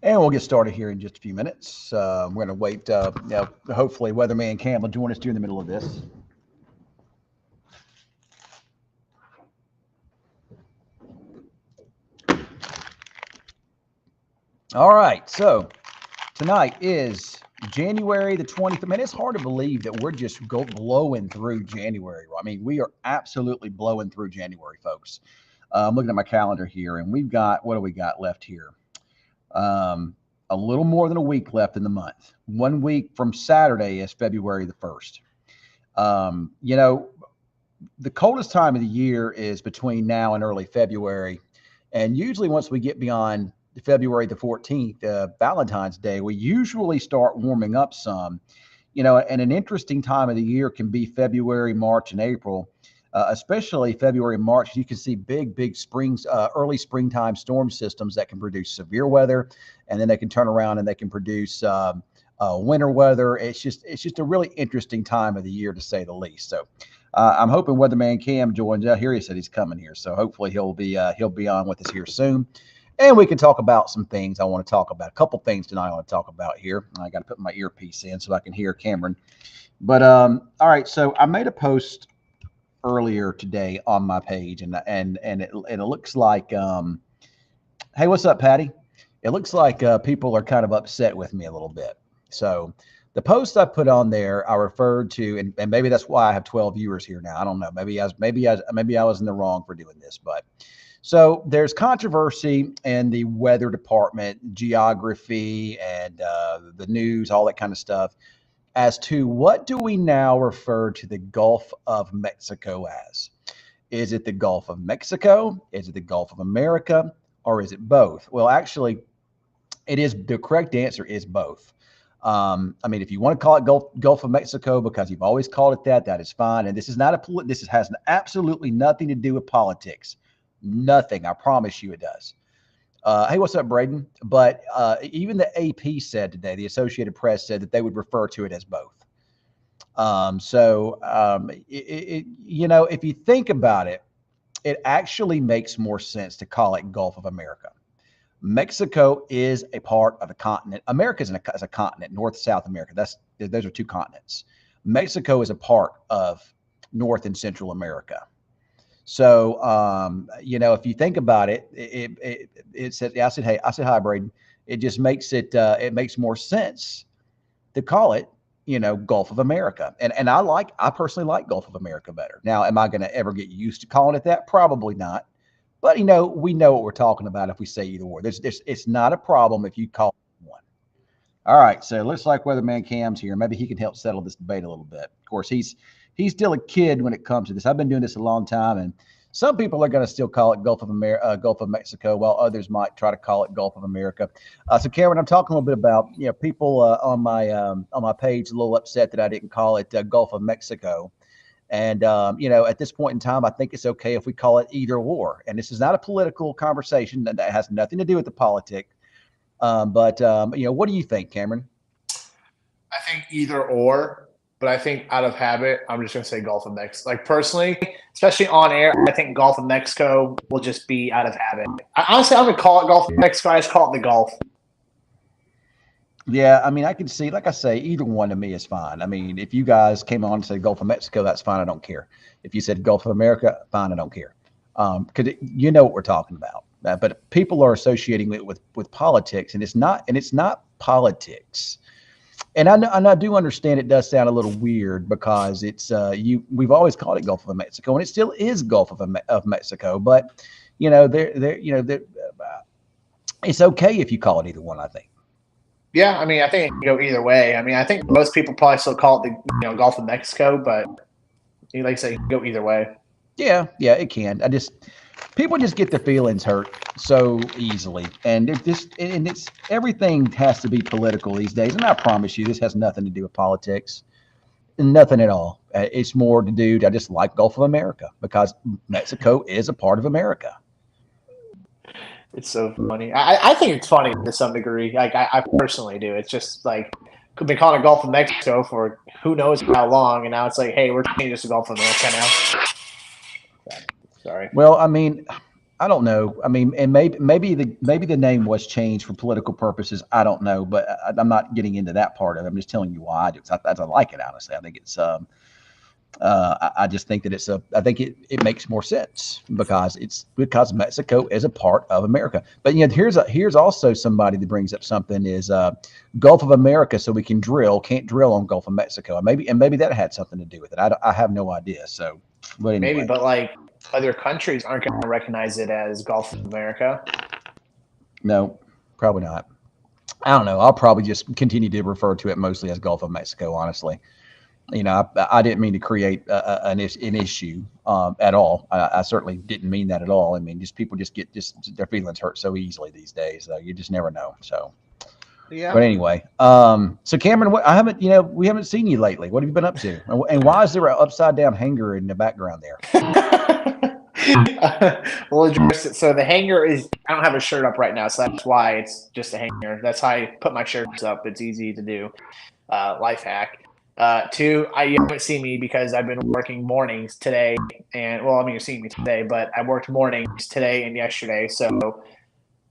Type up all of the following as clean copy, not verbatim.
And we'll get started here in just a few minutes. We're going to wait. Hopefully, Weatherman Cam will join us during the middle of this. All right. So tonight is January the 20th. Man, it's hard to believe that we're just blowing through January. I mean, we are absolutely blowing through January, folks. I'm looking at my calendar here, and we've got, what do we got left here? A little more than a week left in the month. 1 week from Saturday is February the 1st. The coldest time of the year is between now and early February. And usually once we get beyond February the 14th, Valentine's Day, we usually start warming up some. And an interesting time of the year can be February, March, and April. Especially February and March, you can see big early springtime storm systems that can produce severe weather, and then they can turn around and they can produce winter weather. It's just a really interesting time of the year, to say the least. So I'm hoping Weatherman Cam joins out here. He said he's coming here, so hopefully he'll be on with us here soon, and we can talk about some things I want to talk about. A couple things tonight I want to talk about here. I got to put my earpiece in so I can hear Cameron. But all right, so I made a post earlier today on my page, and it looks like hey, what's up, Patty? It looks like people are kind of upset with me a little bit. So the post I put on there, I referred to, and maybe that's why I have 12 viewers here now. I don't know. Maybe I was in the wrong for doing this, but so there's controversy in the weather department, geography, and the news, all that kind of stuff, as to what do we now refer to the Gulf of Mexico as? Is it the Gulf of Mexico? Is it the Gulf of America? Or is it both? Well, actually, the correct answer is both. If you want to call it Gulf of Mexico because you've always called it that is fine. And this has absolutely nothing to do with politics. Nothing. I promise you it does. Hey, what's up, Braden? But even the AP said today, the Associated Press said that they would refer to it as both. If you think about it, it actually makes more sense to call it Gulf of America. Mexico is a part of a continent. America is a continent, North, South America. Those are two continents. Mexico is a part of North and Central America. So, if you think about it, it said, I said, hi, Braden. It just makes it makes more sense to call it, Gulf of America. And I personally like Gulf of America better. Now, am I going to ever get used to calling it that? Probably not. But, we know what we're talking about if we say either or. It's not a problem if you call it one. All right. So it looks like Weatherman Cam's here. Maybe he can help settle this debate a little bit. Of course, he's still a kid when it comes to this. I've been doing this a long time, and some people are going to still call it Gulf of Mexico, while others might try to call it Gulf of America. So, Cameron, I'm talking a little bit about people on my page a little upset that I didn't call it Gulf of Mexico, and at this point in time, I think it's okay if we call it either or. And this is not a political conversation that has nothing to do with the politics. But what do you think, Cameron? I think either or. But I think out of habit, I'm just going to say Gulf of Mexico. Like personally, especially on air, I think Gulf of Mexico will just be out of habit. Honestly, I'm going to call it Gulf of Mexico. I just call it the Gulf. Yeah, I can see, like I say, either one to me is fine. If you guys came on and said Gulf of Mexico, that's fine. I don't care. If you said Gulf of America, fine. I don't care. Because you know what we're talking about. But people are associating it with politics, and it's not politics. And I do understand it does sound a little weird because it's we've always called it Gulf of Mexico, and it still is Gulf of Mexico. But it's okay if you call it either one, I think. Yeah, I think it can go either way. I think most people probably still call it the Gulf of Mexico, but like I say, it can go either way. Yeah, it can. People just get their feelings hurt so easily, and it's everything has to be political these days. And I promise you, this has nothing to do with politics, nothing at all. It's more to do. I just like Gulf of America because Mexico is a part of America. It's so funny. I think it's funny to some degree. Like I personally do. It's just like could be calling it Gulf of Mexico for who knows how long, and now it's like, hey, we're changing this to Gulf of America now. Sorry. Well, I don't know. I mean, and maybe the name was changed for political purposes. I don't know, but I'm not getting into that part of it. I'm just telling you why I do. 'Cause I like it honestly. I think it's I just think that I think it makes more sense because Mexico is a part of America. But here's also somebody that brings up something is Gulf of America, so we can can't drill on Gulf of Mexico, and maybe that had something to do with it. I have no idea. So, but Maybe, anyway, but like other countries aren't going to recognize it as Gulf of America. no, probably not. I don't know. I'll probably just continue to refer to it mostly as Gulf of Mexico, honestly. I didn't mean to create an issue at all. I certainly didn't mean that at all. I mean, just people just get just their feelings hurt so easily these days. You just never know. So, but Yeah. anyway, so Cameron, we haven't seen you lately. What have you been up to? And why is there an upside down hanger in the background there? We'll address it. So the hanger is, I don't have a shirt up right now, so that's why it's just a hanger. That's how I put my shirts up. It's easy to do. Life hack. Two, you haven't seen me because I've been working mornings today, and well, I mean you're seeing me today, but I worked mornings today and yesterday. So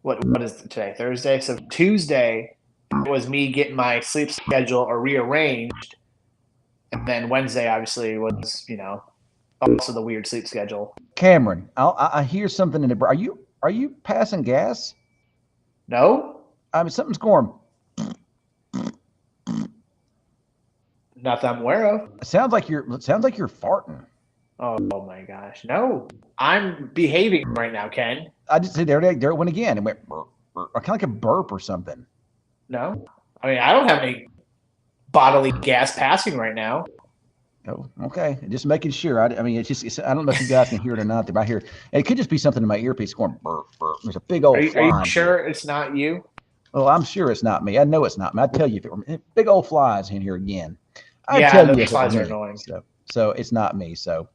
what is today? Thursday. So Tuesday was me getting my sleep schedule rearranged, and then Wednesday obviously was also the weird sleep schedule. Cameron, I hear something in the. Are you passing gas? No, I mean, something's going. not that I'm aware of. It sounds like you're farting. Oh my gosh, no, I'm behaving right now, Ken. I just said there it went again. It went burp, burp, kind of like a burp or something. No, I mean I don't have any bodily gas passing right now. Oh, okay. Just making sure. I mean, I don't know if you guys can hear it or not. But I hear it could just be something in my earpiece going burp, burp. There's a big Are old you, are you fly in here. sure it's not you? Oh, I'm sure it's not me. I know it's not me. I tell you, if it were big old flies in here again, I'd Yeah, tell you if those it were flies are me. annoying. So it's not me. So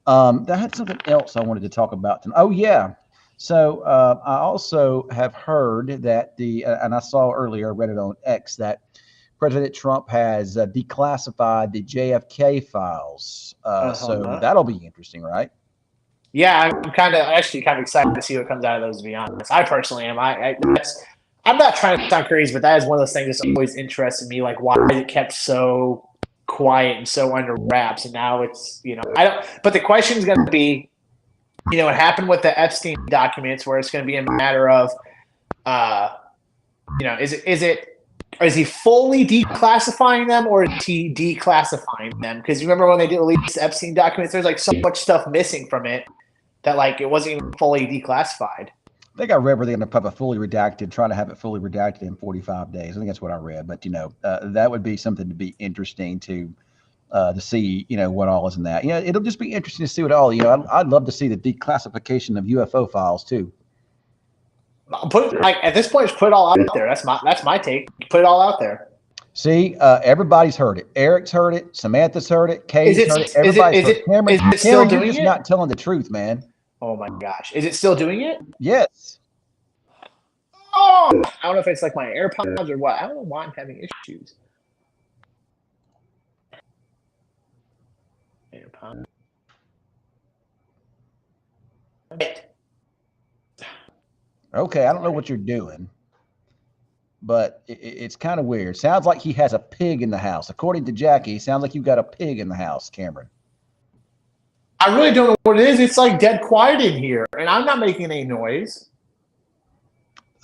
I had something else I wanted to talk about. Oh yeah. So I also have heard that and I saw earlier, I read it on X that President Trump has declassified the JFK files. So Uh-huh. that'll be interesting, right? Yeah, I'm actually kind of excited to see what comes out of those. To be honest, I personally am. I'm not trying to sound crazy, but that is one of those things that's always interested me. Like, why is it kept so quiet and so under wraps, and now it's I don't. But the question is going to be, what happened with the Epstein documents, where it's going to be a matter of, uh, is he fully declassifying them or is he declassifying them? Because you remember when they did release the Epstein documents, there's like so much stuff missing from it that like it wasn't even fully declassified. I think I read where they're going to put a fully redacted, try to have it fully redacted in 45 days. I think that's what I read. But that would be something to be interesting to see, what all is in that. It'll just be interesting to see what all. I'd love to see the declassification of UFO files too. Put like at this point, just put it all out there. That's my take. Put it all out there. See, everybody's heard it. Eric's heard it. Samantha's heard it. Is Katie's it heard it. is it Everybody's is heard it. it Cameron, is it still Cameron, you're doing just it? not telling the truth, man. Oh my gosh, is it still doing it? Yes. Oh, I don't know if it's like my AirPods or what. I don't know why I'm having issues. AirPods. Okay, I don't know Sorry. what you're doing, but it's kind of weird. Sounds like he has a pig in the house. According to Jackie, sounds like you've got a pig in the house, Cameron. I really don't know what it is. It's like dead quiet in here, and I'm not making any noise.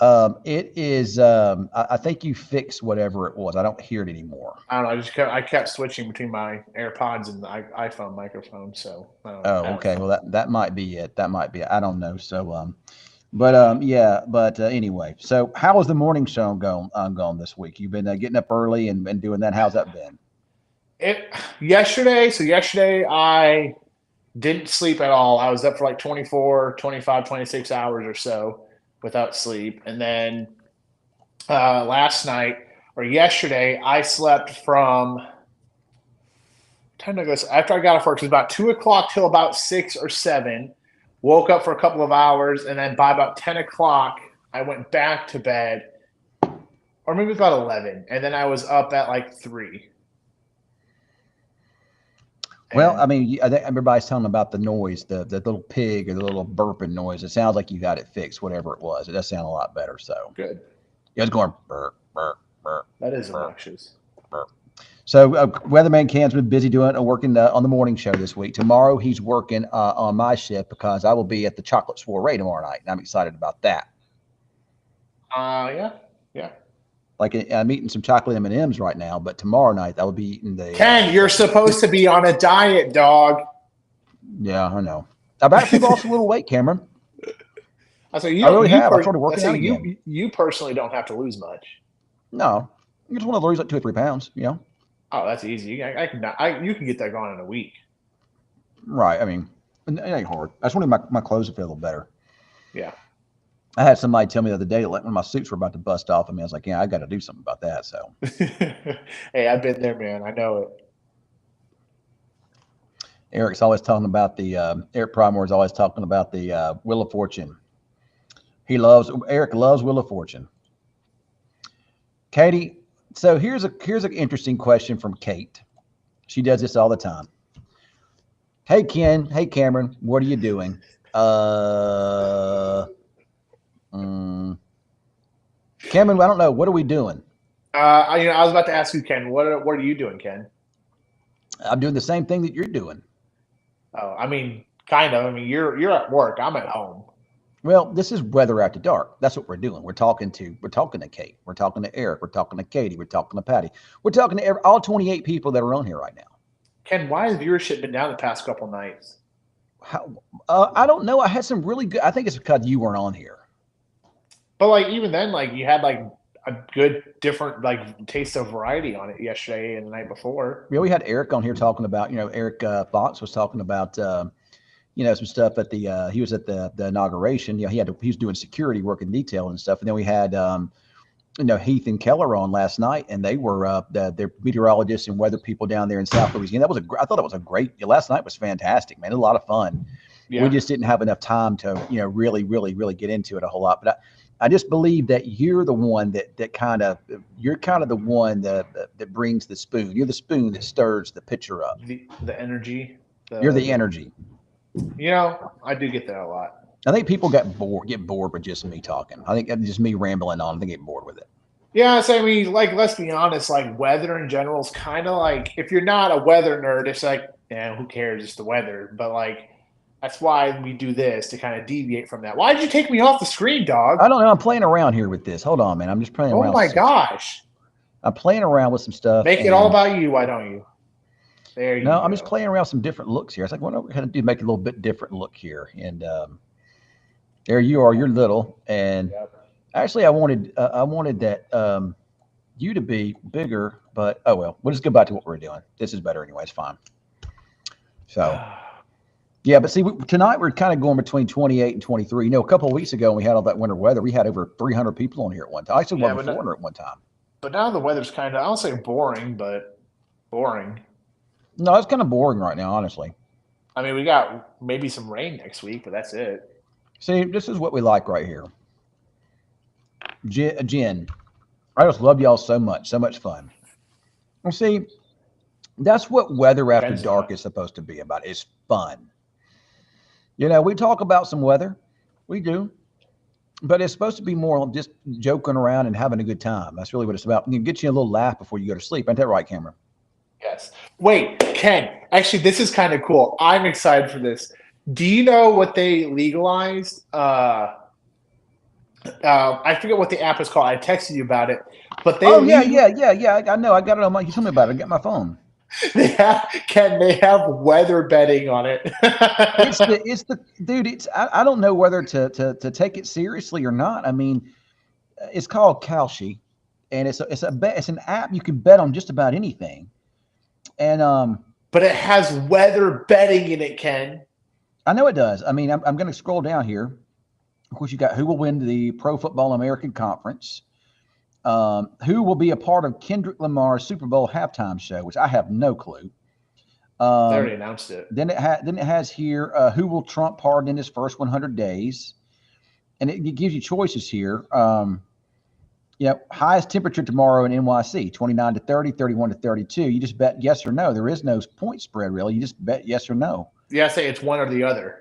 It is. I think you fixed whatever it was. I don't hear it anymore. I don't know. I kept switching between my AirPods and the iPhone microphone. So I don't know. I Oh, don't okay. know. Well, that might be it. That might be it. I don't know. So, yeah. But anyway, so how has the morning show gone this week? You've been getting up early and doing that. How's that been? Yesterday I didn't sleep at all. I was up for like 24, 25, 26 hours or so without sleep. And then last night or yesterday, I slept from time to go. After I got off work, it was about 2 o'clock till about 6 or 7. Woke up for a couple of hours, and then by about 10 o'clock, I went back to bed, or maybe about 11, and then I was up at like 3. Well, I And mean, I think everybody's telling about the noise, the little pig or the little burping noise. It sounds like you got it fixed, whatever it was. It does sound a lot better. So good. yeah, it's going burp, burp, burp, That is burp, obnoxious. burp. So Weatherman Cam's been busy doing working on the morning show this week. Tomorrow he's working on my shift because I will be at the Chocolate Soiree tomorrow night, and I'm excited about that. Yeah, yeah. Like I'm eating some chocolate M&Ms right now, but tomorrow night I will be eating Ken, you're supposed to be on a diet, dog. yeah, I know. I've actually lost a little weight, Cameron. I say you I don't. really have. I started I working say out again. you personally don't have to lose much. No, you just want to lose like 2 or 3 pounds, Oh, that's easy. You can get that gone in a week. Right. I mean, it ain't hard. I just wanted my clothes to feel a little better. Yeah. I had somebody tell me the other day, like when my suits were about to bust off, I was like, yeah, I got to do something about that. So, Hey, I've been there, man. I know it. Eric's always talking about Eric Primore is always talking about the Wheel of Fortune. Eric loves Wheel of Fortune. Katie, so here's an interesting question from Kate. She does this all the time. Hey Ken, hey Cameron, what are you doing? Mm, Cameron, I don't know. What are we doing? I was about to ask you, Ken. What are you doing, Ken? I'm doing the same thing that you're doing. Oh, I mean, kind of. I mean, you're at work. I'm at home. Well, this is Weather After Dark. That's what we're doing. We're talking to Kate. We're talking to Eric. We're talking to Katie. We're talking to Patty. We're talking to all 28 people that are on here right now. Ken, why has viewership been down the past couple nights? I don't know. I had some really good. I think it's because you weren't on here. But like even then, like you had like a good different like taste of variety on it yesterday and the night before. Yeah, we had Eric on here talking about. Eric Fox was talking about. Some stuff at the. He was at the inauguration. He was doing security work in detail and stuff. And then we had. Heath and Keller on last night, and they were they're meteorologists and weather people down there in South Louisiana. I thought it was a great. Last night was fantastic, man. A lot of fun. We Yeah. just didn't have enough time to, really, really, really get into it a whole lot. But I just believe that you're the one you're kind of the one that brings the spoon. You're the spoon that stirs the pitcher up. The energy. You're the energy. I do get that a lot. I think people get bored with just me talking. I think just me rambling on. They get bored with it. Yeah, so I mean, like, let's be honest, like weather in general is kind of like if you're not a weather nerd, it's like, yeah, who cares? It's the weather. But like that's why we do this to kind of deviate from that. Why did you take me off the screen, dog? I don't know. I'm playing around here with this. Hold on, man. I'm just playing around. Oh my gosh. I'm playing around with some stuff. Make it all about you, why don't you? There you go. No, I'm just playing around with some different looks here. It's like, what are we going to do? Make it a little bit different look here. And there you are. You're little. And actually, I wanted that you to be bigger. But, oh, well, we'll just go back to what we're doing. This is better anyway. It's fine. So, yeah, but see, tonight we're kind of going between 28 and 23. A couple of weeks ago when we had all that winter weather, we had over 300 people on here at one time. I still over 400 at one time. But now the weather's kind of, I don't say boring, but boring. No, it's kind of boring right now, honestly. I mean, we got maybe some rain next week, but that's it. See, this is what we like right here. Jen, I just love y'all so much fun. Well, see, that's what Weather After Dark is supposed to be about. It's fun. We talk about some weather. We do. But it's supposed to be more just joking around and having a good time. That's really what it's about. Get you a little laugh before you go to sleep. Ain't that right, Cameron? Yes. Wait, Ken, actually, this is kind of cool. I'm excited for this. Do you know what they legalized? I forget what the app is called. I texted you about it. But they yeah. I know. I got it on my. You told me about it. I got my phone. They have weather betting on it. it's the dude. I don't know whether to take it seriously or not. I mean, it's called Kalshi, and it's an app you can bet on just about anything. And but it has weather betting in it, Ken. I know it does. I mean, I'm going to scroll down here. Of course, you got who will win the Pro Football American Conference. Who will be a part of Kendrick Lamar's Super Bowl halftime show, which I have no clue. They already announced it. Then it has here who will Trump pardon in his first 100 days, and it gives you choices here. Highest temperature tomorrow in NYC, 29 to 30, 31 to 32. You just bet yes or no. There is no point spread, really. You just bet yes or no. Yeah, I say it's one or the other.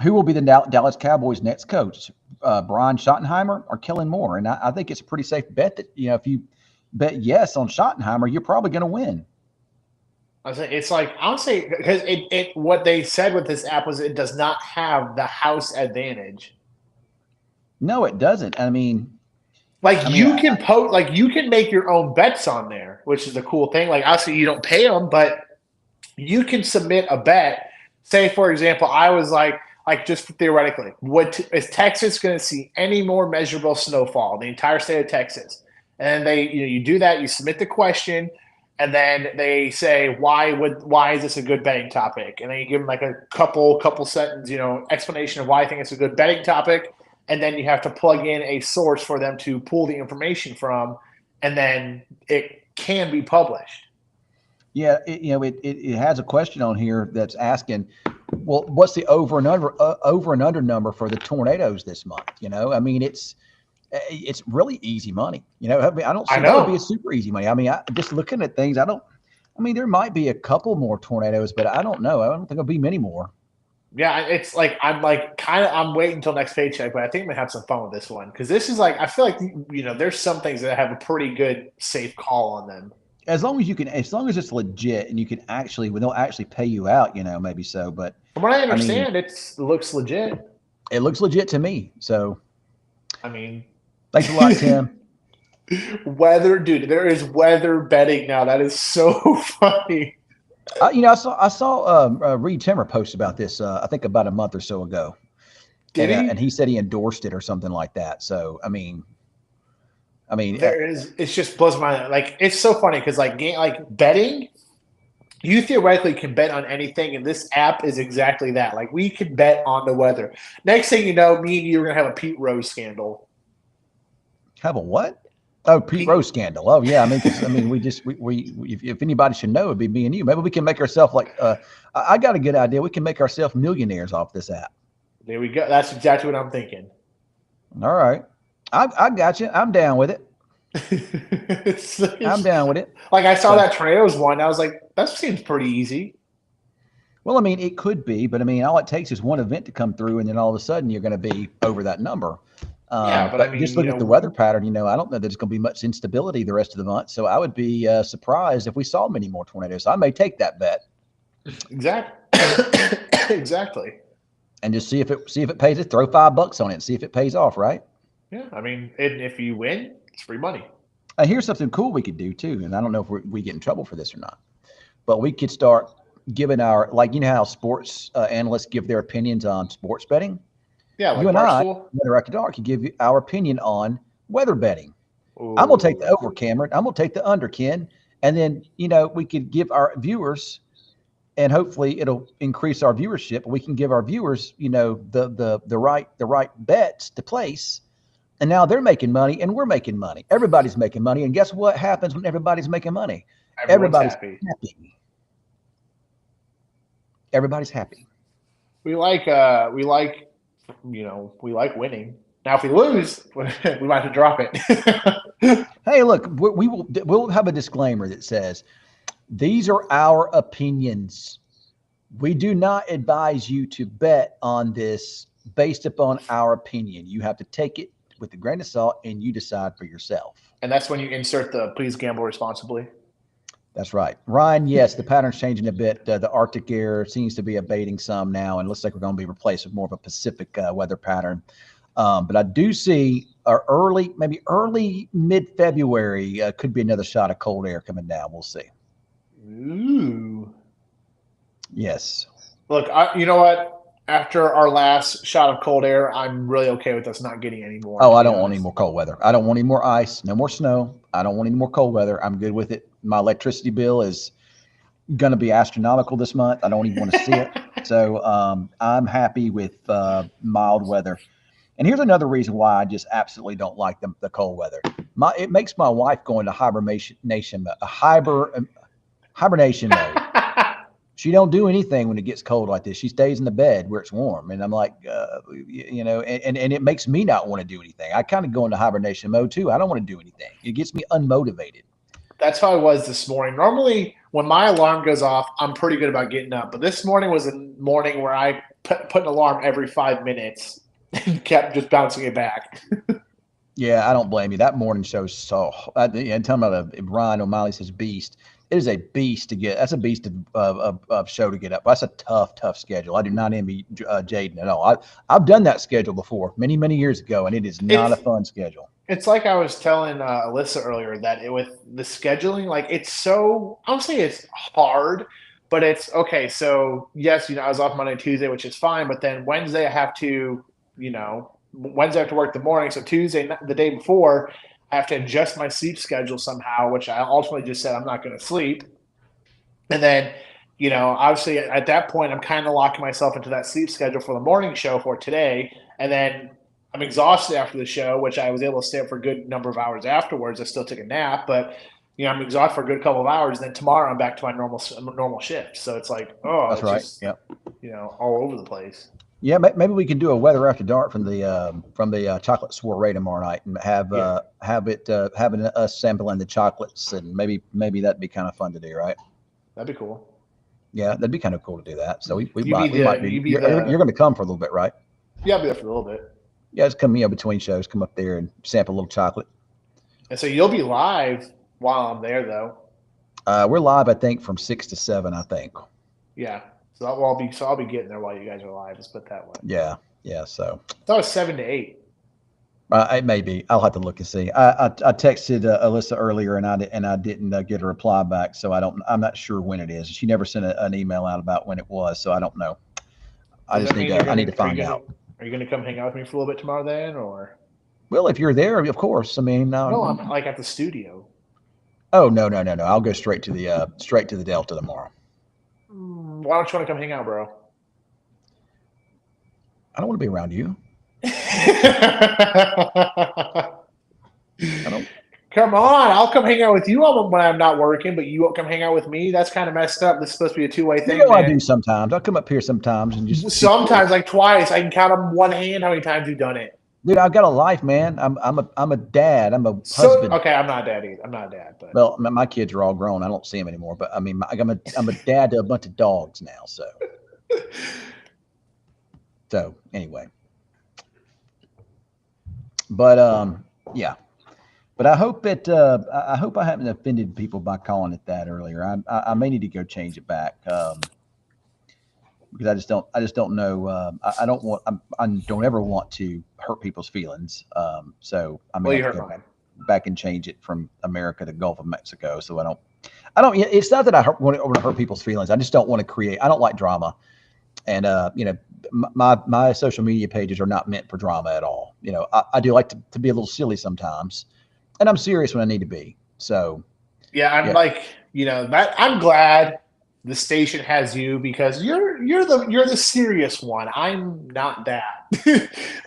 Who will be the Dallas Cowboys' next coach? Brian Schottenheimer or Kellen Moore? And I think it's a pretty safe bet that, if you bet yes on Schottenheimer, you're probably going to win. I say it's like I would say because what they said with this app was it does not have the house advantage. No, it doesn't. I mean, you can you can make your own bets on there, which is a cool thing. Like obviously you don't pay them, but you can submit a bet. Say for example, I was like just theoretically, is Texas going to see any more measurable snowfall in the entire state of Texas? And they you do that, you submit the question. And then they say, why is this a good betting topic? And then you give them like a couple sentence, explanation of why I think it's a good betting topic. And then you have to plug in a source for them to pull the information from, and then it can be published. Yeah, it has a question on here that's asking, well, what's the over and under number for the tornadoes this month? I mean, it's really easy money. I don't see that would be a super easy money. I mean, just looking at things, there might be a couple more tornadoes, but I don't know. I don't think there'll be many more. Yeah, it's like I'm waiting until next paycheck, but I think I'm gonna have some fun with this one because this is I feel like there's some things that have a pretty good safe call on them. As long as it's legit and you can they'll actually pay you out, maybe so. But from what I understand, it looks legit. It looks legit to me. So, thanks a lot, Tim. Weather, dude. There is weather betting now. That is so funny. I saw Reed Timmer post about this. I think about a month or so ago. Did he? And he said he endorsed it or something like that. So, it just blows my mind. Like it's so funny because betting, you theoretically can bet on anything, and this app is exactly that. Like we could bet on the weather. Next thing you know, me and you are gonna have a Pete Rose scandal. Have a what? Oh, Pete Rose scandal. Oh yeah, if anybody should know, it'd be me and you. Maybe we can make ourselves I got a good idea. We can make ourselves millionaires off this app. There we go. That's exactly what I'm thinking. All right. I got you. I'm down with it. I'm down with it. Like I saw that tornadoes one. I was like, that seems pretty easy. Well, it could be, but all it takes is one event to come through, and then all of a sudden you're going to be over that number. But just look at the weather pattern. I don't know that there's going to be much instability the rest of the month. So I would be surprised if we saw many more tornadoes. I may take that bet. Exactly. Exactly. And just see if it pays it. Throw $5 on it and see if it pays off. Right. Yeah. If you win, it's free money. Here's something cool we could do too. And I don't know if we get in trouble for this or not, but we could start giving how sports analysts give their opinions on sports betting. Yeah, you and I, Weather After Dark, can give you our opinion on weather betting. Ooh. I'm gonna take the over, Cameron. I'm gonna take the under, Ken. And then we could give our viewers, and hopefully it'll increase our viewership. We can give our viewers, the right bets to place. And now they're making money, and we're making money. Everybody's making money, and guess what happens when everybody's making money? Everybody's happy. Everybody's happy. We like winning. Now, if we lose, we might have to drop it. Hey, look, we'll have a disclaimer that says these are our opinions. We do not advise you to bet on this based upon our opinion. You have to take it with a grain of salt, and you decide for yourself. And that's when you insert the please gamble responsibly. That's right. Ryan, yes, the pattern's changing a bit. The Arctic air seems to be abating some now, and looks like we're going to be replaced with more of a Pacific weather pattern. But I do see early mid-February could be another shot of cold air coming down. We'll see. Ooh. Yes. Look, you know what? After our last shot of cold air, I'm really okay with us not getting any more. Oh, I don't want any more cold weather. I don't want any more ice, no more snow. I don't want any more cold weather. I'm good with it. My electricity bill is going to be astronomical this month. I don't even want to see it. So I'm happy with mild weather. And here's another reason why I just absolutely don't like the cold weather. It makes my wife go into hibernation mode. She don't do anything when it gets cold like this. She stays in the bed where it's warm, and I'm like, and it makes me not want to do anything. I kind of go into hibernation mode too. I don't want to do anything. It gets me unmotivated. That's how I was this morning. Normally, when my alarm goes off, I'm pretty good about getting up. But this morning was a morning where I put an alarm every 5 minutes and kept just bouncing it back. Yeah, I don't blame you. That morning show is so. And talking about Ryan O'Malley says beast. It is a beast to get. That's a beast of show to get up. That's a tough schedule. I do not envy Jaden at all. I've done that schedule before many years ago, and it is not a fun schedule. It's like I was telling Alyssa earlier that with the scheduling, like it's so. I don't say it's hard, but it's okay. So yes, I was off Monday and Tuesday, which is fine. But then Wednesday, I have to, Wednesday I have to work the morning. So Tuesday, the day before, I have to adjust my sleep schedule somehow, which I ultimately just said I'm not going to sleep. And then, obviously at that point, I'm kind of locking myself into that sleep schedule for the morning show for today. And then I'm exhausted after the show, which I was able to stay up for a good number of hours afterwards. I still took a nap, but I'm exhausted for a good couple of hours. Then tomorrow I'm back to my normal shift. So it's like, that's right. just, yep. All over the place. Yeah, maybe we can do a weather after dark from the chocolate soiree tomorrow night, and have having us sampling the chocolates, and maybe that'd be kind of fun to do, right? That'd be cool. Yeah, that'd be kind of cool to do that. So we might be. You're going to come for a little bit, right? Yeah, I'll be there for a little bit. Yeah, just come between shows, come up there and sample a little chocolate. And so you'll be live while I'm there, though. We're live, I think, from 6 to 7. I think. Yeah. So I'll be getting there while you guys are live. Let's put it that way. Yeah. So that was 7 to 8. It may be. I'll have to look and see. I texted Alyssa earlier, and I didn't get a reply back, so I'm not sure when it is. She never sent an email out about when it was, so I don't know. I need to find out. Are you going to come hang out with me for a little bit tomorrow then, or? Well, if you're there, of course. I mean, no, I'm like at the studio. Oh no! I'll go straight to the Delta tomorrow. Why don't you want to come hang out, bro? I don't want to be around you. Come on, I'll come hang out with you when I'm not working, but you won't come hang out with me. That's kind of messed up. This is supposed to be a two-way thing. I do sometimes. I'll come up here sometimes and just sometimes, like twice. I can count on one hand how many times you've done it. Dude, I've got a life, man. I'm a dad. I'm a husband. Okay, I'm not a dad either. I'm not a dad, but well, my kids are all grown. I don't see them anymore. But I mean, I'm a dad to a bunch of dogs now. So anyway, but yeah. But I hope I haven't offended people by calling it that earlier. I may need to go change it back because I just don't know. I don't ever want to hurt people's feelings. So I may have to go back and change it from America to Gulf of Mexico. So I don't. It's not that I want to hurt people's feelings. I just don't want to create. I don't like drama, and my social media pages are not meant for drama at all. I do like to be a little silly sometimes. And I'm serious when I need to be. So, yeah, I'm glad the station has you because you're the serious one. I'm not that.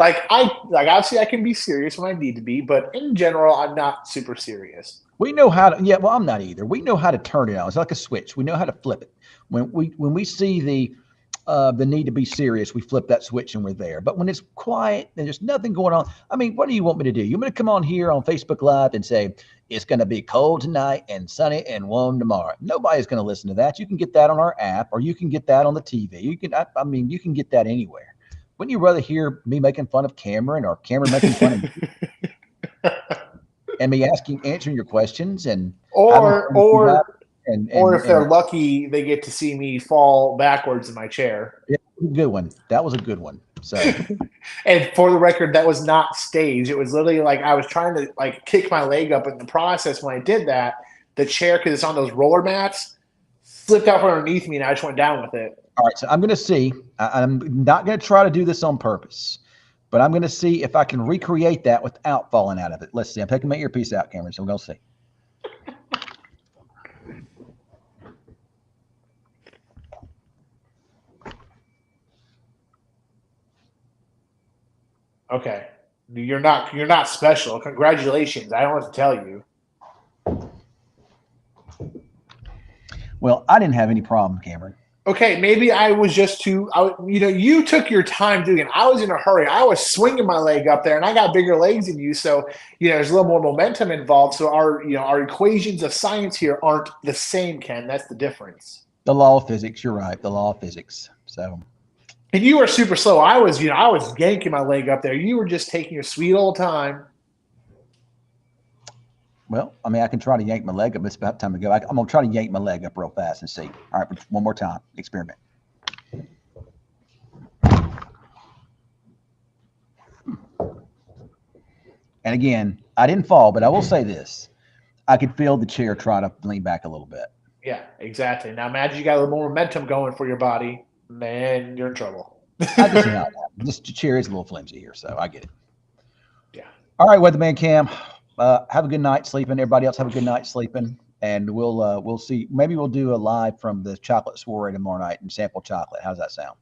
Obviously I can be serious when I need to be, but in general, I'm not super serious. We know how to. Yeah, well, I'm not either. We know how to turn it on. It's like a switch. We know how to flip it. When we see the need to be serious, we flip that switch and we're there. But when it's quiet and there's nothing going on, I mean, what do you want me to do? You want me to come on here on Facebook Live and say, it's going to be cold tonight and sunny and warm tomorrow? Nobody's going to listen to that. You can get that on our app, or you can get that on the TV. You can get that anywhere. Wouldn't you rather hear me making fun of Cameron or Cameron making fun of me? And me answering your questions or if they're lucky, they get to see me fall backwards in my chair. Yeah, good one. That was a good one. So, and for the record, that was not staged. It was literally like I was trying to kick my leg up. In the process, when I did that, the chair, because it's on those roller mats, slipped out from underneath me, and I just went down with it. All right, so I'm going to see. I'm not going to try to do this on purpose, but I'm going to see if I can recreate that without falling out of it. Let's see. I'm taking my earpiece out, Cameron, so we're going to see. Okay. You're not special. Congratulations. I don't want to tell you. Well, I didn't have any problem, Cameron. Okay, maybe I was just too. You took your time doing it. I was in a hurry. I was swinging my leg up there, and I got bigger legs than you, so there's a little more momentum involved. So our equations of science here aren't the same, Ken. That's the difference. The law of physics. You're right. The law of physics. So, And you were super slow. I was yanking my leg up there. You were just taking your sweet old time. well, I mean, I can try to yank my leg up. It's about time to go. I'm going to try to yank my leg up real fast and see. All right, one more time. Experiment. And again, I didn't fall, but I will say this. I could feel the chair try to lean back a little bit. Yeah, exactly. Now imagine you got a little more momentum going for your body. Man, you're in trouble. I can see how this chair is a little flimsy here, so I get it. Yeah. All right, Weatherman Cam. Have a good night sleeping. Everybody else have a good night sleeping, and we'll see. Maybe we'll do a live from the chocolate soiree tomorrow night and sample chocolate. How's that sound?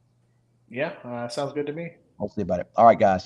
Yeah, sounds good to me. We'll see about it. All right, guys. Y'all